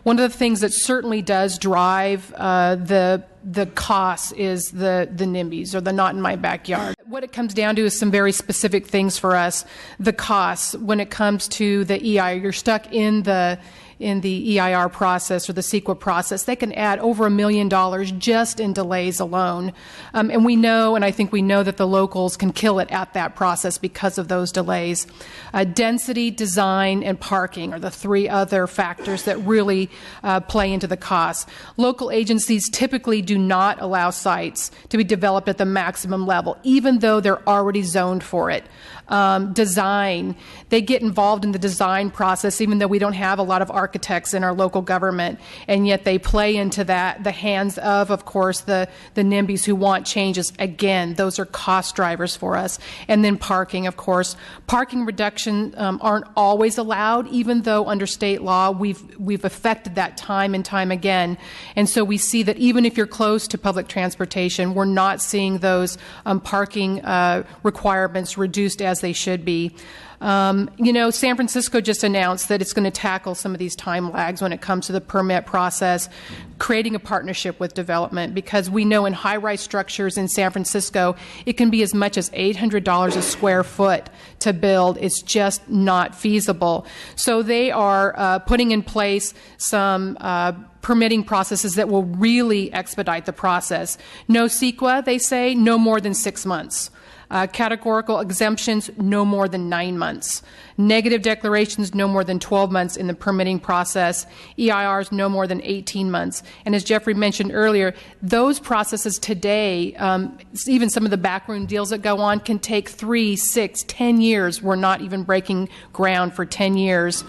One of the things that certainly does drive the costs is the NIMBYs, or the not in my backyard. What it comes down to is some very specific things for us. The costs when it comes to the EIR, you're stuck in the EIR process or the CEQA process, they can add over $1 million just in delays alone. And we know, and I think we know, that the locals can kill it at that process because of those delays. Density, design, and parking are the three other factors that really play into the cost. Local agencies typically do not allow sites to be developed at the maximum level, even though they're already zoned for it. Design, they get involved in the design process, even though we don't have a lot of architects in our local government, and yet they play into that, the hands of course, the NIMBYs who want changes. Again, those are cost drivers for us. And then parking, of course. Parking reduction aren't always allowed, even though under state law we've affected that time and time again. And so we see that even if you're close to public transportation, we're not seeing those parking requirements reduced as they should be. You know, San Francisco just announced that it's going to tackle some of these time lags when it comes to the permit process, creating a partnership with development, because we know in high-rise structures in San Francisco, it can be as much as $800 a square foot to build. It's just not feasible. So they are putting in place some permitting processes that will really expedite the process. No CEQA, they say, no more than 6 months. Categorical exemptions, no more than 9 months. Negative declarations, no more than 12 months in the permitting process. EIRs, no more than 18 months. And as Jeffrey mentioned earlier, those processes today, even some of the backroom deals that go on, can take 3, 6, 10 years. We're not even breaking ground for 10 years.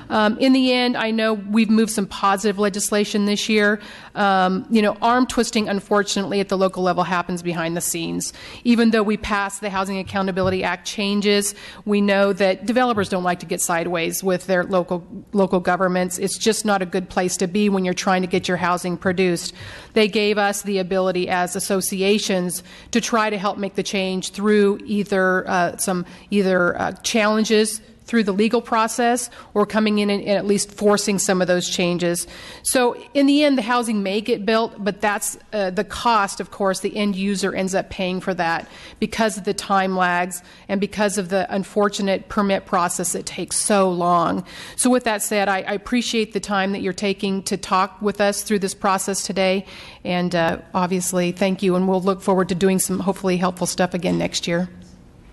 In the end, I know we've moved some positive legislation this year. You know, arm twisting, unfortunately, at the local level happens behind the scenes. Even though we passed the Housing Accountability Act changes, we know that developers don't like to get sideways with their local governments. It's just not a good place to be when you're trying to get your housing produced. They gave us the ability as associations to try to help make the change through either challenges through the legal process, or coming in and at least forcing some of those changes. So in the end, the housing may get built, but that's the cost, of course, the end user ends up paying for that because of the time lags and because of the unfortunate permit process that takes so long. So with that said, I appreciate the time that you're taking to talk with us through this process today, and obviously thank you, and we'll look forward to doing some hopefully helpful stuff again next year.